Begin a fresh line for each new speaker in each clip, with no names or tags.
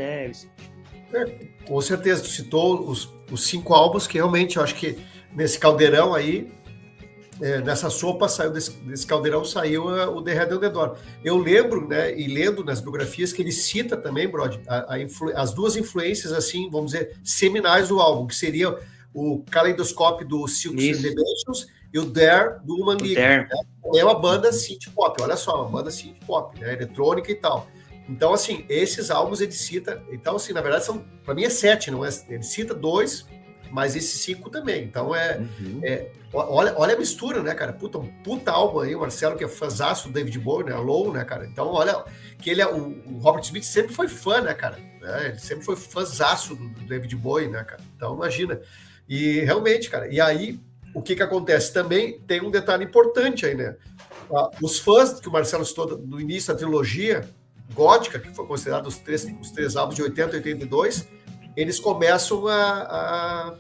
né?
Com certeza, tu citou os 5 álbuns que realmente eu acho que nesse caldeirão aí, nessa sopa saiu desse caldeirão saiu o The Head and the Door. Eu lembro, né, e lendo nas biografias que ele cita também, Brod, as duas influências, assim, vamos dizer, seminais do álbum, que seria o Kaleidoscope do Silks and the Benjamin e o Dare do Human League. Né? É uma banda synth pop, olha só, uma banda synth pop, né, eletrônica e tal. Então, assim, esses álbuns ele cita, então, assim, na verdade, para mim é 7, não é? Ele cita 2, mas esses 5 também. Então, olha a mistura, né, cara? Puta álbum aí, o Marcelo, que é fãzaço do David Bowie, né? Low, né, cara? Então, olha, que ele o Robert Smith sempre foi fã, né, cara? Ele sempre foi fãzaço do David Bowie, né, cara? Então, imagina. E realmente, cara, e aí, o que acontece? Também tem um detalhe importante aí, né? Os fãs que o Marcelo citou no início da trilogia gótica, que foi considerado os três álbuns de 80 e 82, eles começam a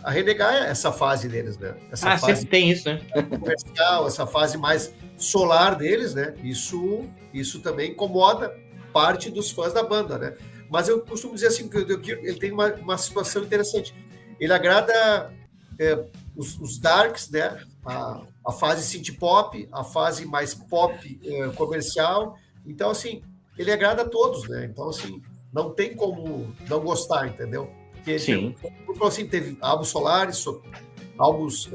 renegar essa fase deles, né? Essa fase
sempre tem isso, né?
comercial, essa fase mais solar deles, né? Isso também incomoda parte dos fãs da banda, né? Mas eu costumo dizer assim, que ele tem uma situação interessante. Ele agrada os darks, né? A fase synth pop, a fase mais pop comercial. Então, assim, ele agrada a todos, né? Então, assim, não tem como não gostar, entendeu? Porque assim, teve álbuns solares, álbuns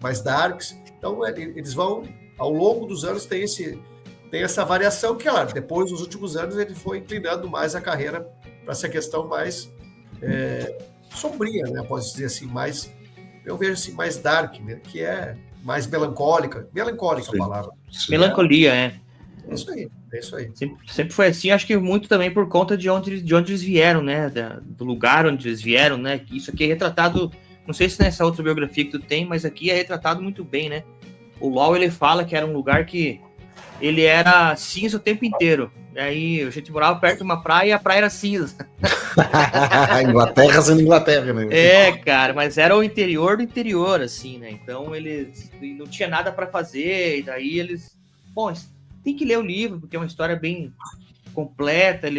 mais darks. Então, eles vão, ao longo dos anos, tem essa variação que, claro, depois, nos últimos anos, ele foi inclinando mais a carreira para essa questão mais sombria, né? Posso dizer assim, eu vejo assim, mais dark, né? Que é mais melancólica a palavra.
Sim. Melancolia,
É isso aí.
Sempre foi assim, acho que muito também por conta de onde eles vieram, né? Do lugar onde eles vieram, né? Isso aqui é retratado, não sei se nessa outra biografia que tu tem, mas aqui é retratado muito bem, né? O Law, ele fala que era um lugar que ele era cinza o tempo inteiro. Aí a gente morava perto de uma praia e a praia era cinza.
Inglaterra sendo Inglaterra, né?
Cara, mas era o interior do interior, assim, né? Então eles não tinha nada para fazer, e daí eles... Bom, tem que ler o livro, porque é uma história bem completa, a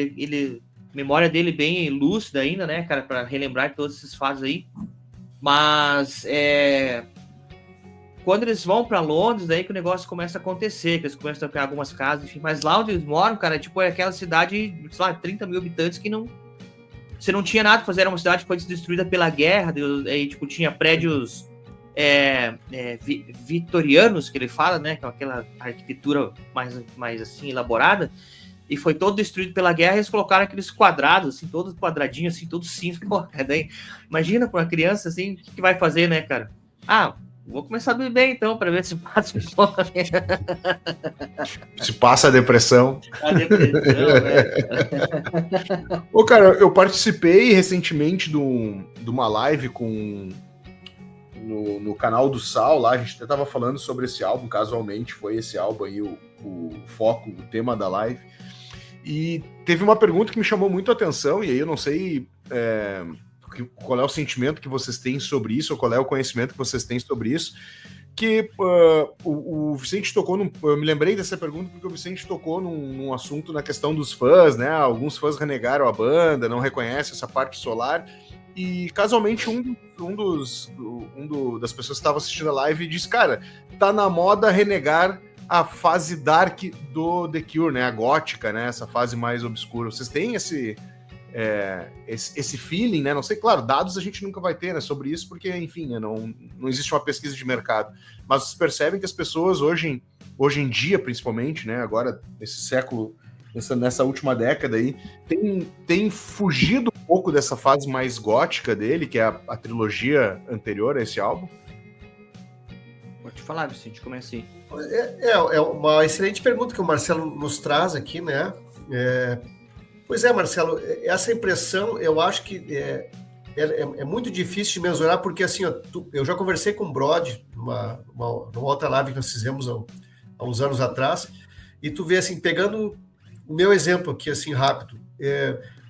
memória dele bem lúcida ainda, né, cara, para relembrar todos esses fatos aí. Mas quando eles vão para Londres, daí que o negócio começa a acontecer, que eles começam a pegar algumas casas, enfim. Mas lá onde eles moram, cara, tipo, é aquela cidade, sei lá, 30 mil habitantes que você não tinha nada pra fazer, era uma cidade que foi destruída pela guerra, aí, tipo, tinha prédios vitorianos, que ele fala, né, que é aquela arquitetura mais assim, elaborada, e foi todo destruído pela guerra, e eles colocaram aqueles quadrados, assim, todos quadradinhos, assim, todos cinza. Daí, imagina para uma criança, assim, o que vai fazer, né, cara? Vou começar a beber, então, para ver se passa um pouco.
Se passa a depressão.
Né?
Ô, cara, eu participei recentemente de uma live no canal do Sal, lá a gente até tava falando sobre esse álbum, casualmente foi esse álbum aí o foco, o tema da live, e teve uma pergunta que me chamou muito a atenção, e aí eu não sei qual é o sentimento que vocês têm sobre isso, ou qual é o conhecimento que vocês têm sobre isso, que o Vicente tocou eu me lembrei dessa pergunta porque o Vicente tocou num assunto na questão dos fãs, né? Alguns fãs renegaram a banda, não reconhecem essa parte solar, e casualmente das pessoas que estavam assistindo a live disse, cara, tá na moda renegar a fase dark do The Cure, né? A gótica, né? Essa fase mais obscura. Vocês têm esse feeling, né? Não sei, claro, dados a gente nunca vai ter, né, sobre isso, porque, enfim, né, não existe uma pesquisa de mercado. Mas vocês percebem que as pessoas hoje em dia, principalmente, né, agora, nesse século, nessa última década aí, tem fugido um pouco dessa fase mais gótica dele, que é a trilogia anterior a esse álbum?
Pode falar, Vicente, começa aí.
É uma excelente pergunta que o Marcelo nos traz aqui, né? Pois é, Marcelo, essa impressão eu acho que é muito difícil de mensurar, porque assim, eu já conversei com o Brod numa outra live que nós fizemos há uns anos atrás, e tu vê assim, pegando o meu exemplo aqui, assim, rápido,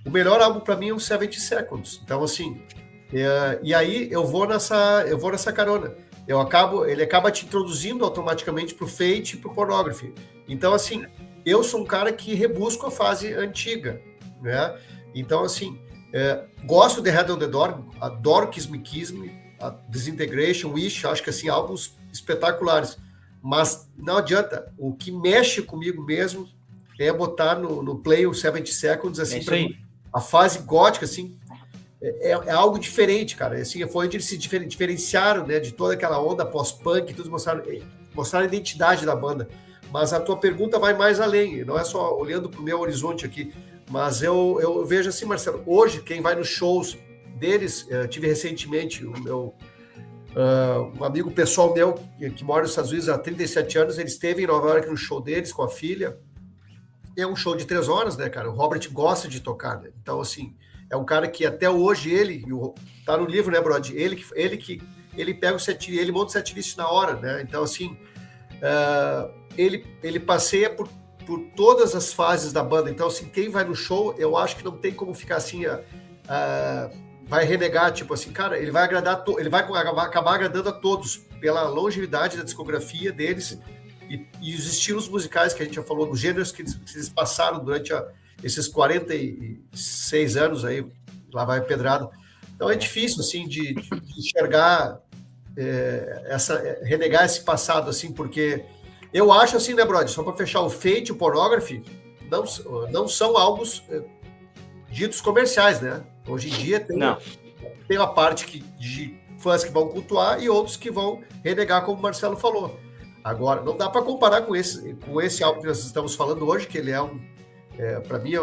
o melhor álbum para mim é o 70 Seconds. Então, assim, e aí eu vou nessa carona. Ele acaba te introduzindo automaticamente pro Fate e pro Pornography. Então, assim, eu sou um cara que rebusco a fase antiga, né? Então, assim, gosto de Head on the Door, adoro Kiss Me Kiss Me, a Disintegration, Wish, acho que assim, álbuns espetaculares. Mas não adianta, o que mexe comigo mesmo é botar no play o 70 Seconds, assim, a fase gótica, assim, é algo diferente, cara. Assim, foi onde eles se diferenciaram, né, de toda aquela onda pós-punk, tudo mostraram a identidade da banda. Mas a tua pergunta vai mais além, não é só olhando para o meu horizonte aqui, mas eu vejo assim, Marcelo, hoje quem vai nos shows deles, tive recentemente um amigo pessoal meu que mora nos Estados Unidos há 37 anos, ele esteve em Nova York no show deles com a filha. É um show de 3 horas, né, cara? O Robert gosta de tocar, né? Então, assim, é um cara que até hoje tá no livro, né, Brody? Ele pega o setlist, ele monta o setlist na hora, né? Então, assim, ele passeia por todas as fases da banda. Então, assim, quem vai no show, eu acho que não tem como ficar assim, vai renegar, tipo assim, cara, ele vai agradar, ele vai acabar agradando a todos pela longevidade da discografia deles e os estilos musicais que a gente já falou, os gêneros que eles passaram durante esses 46 anos aí, lá vai pedrado. Então é difícil, assim, de enxergar, renegar esse passado, assim, porque eu acho, assim, né, Brody, só para fechar, o Fate e o Pornography não são álbuns ditos comerciais, né? Hoje em dia tem uma parte de fãs que vão cultuar e outros que vão renegar, como o Marcelo falou. Agora, não dá para comparar com esse álbum que nós estamos falando hoje, que ele para mim, é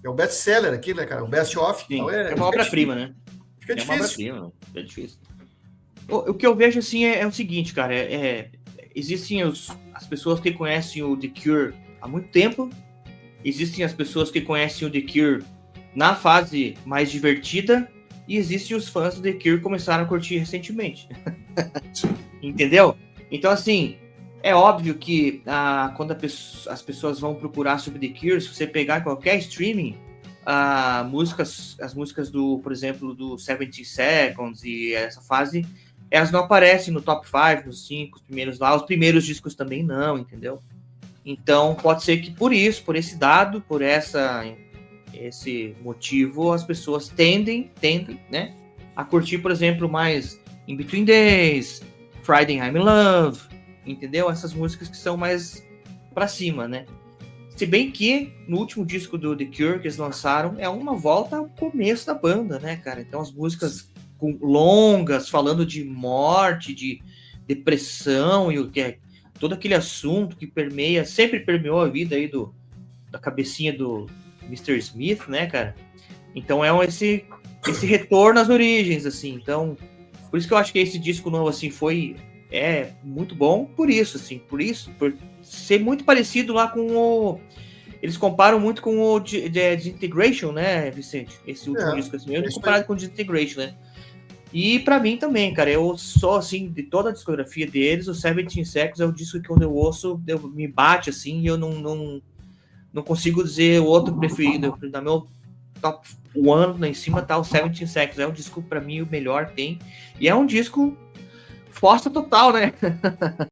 um best-seller aqui, né, cara? Um best-of.
Então é uma obra-prima, né?
Fica difícil.
É difícil. O que eu vejo, assim, é o seguinte, cara. Existem as pessoas que conhecem o The Cure há muito tempo. Existem as pessoas que conhecem o The Cure na fase mais divertida. E existem os fãs do The Cure que começaram a curtir recentemente. Entendeu? Então, assim, é óbvio que quando as pessoas vão procurar sobre The Cure, se você pegar qualquer streaming, as músicas por exemplo, do 70 Seconds e essa fase, elas não aparecem no top 5, nos 5 primeiros lá, os primeiros discos também não, entendeu? Então, pode ser que por esse dado, por esse motivo, as pessoas tendem, né, a curtir, por exemplo, mais In Between Days, Friday I'm in Love, entendeu? Essas músicas que são mais pra cima, né? Se bem que no último disco do The Cure que eles lançaram é uma volta ao começo da banda, né, cara? Então as músicas longas, falando de morte, de depressão e o que é todo aquele assunto que sempre permeou a vida aí da cabecinha do Mr. Smith, né, cara? Então esse retorno às origens, assim. Então, por isso que eu acho que esse disco novo, assim, é muito bom por ser muito parecido lá com eles comparam muito com o Disintegration, né, Vicente? Esse último disco, assim, eu comparado com o Disintegration, né? E pra mim também, cara, eu só, assim, de toda a discografia deles, o 17 Seconds é o disco que quando eu ouço, me bate, assim, e eu não consigo dizer o outro preferido. Na meu top 1 lá em cima tá o 17 Seconds, é um disco pra mim o melhor que tem, e é um disco força total, né?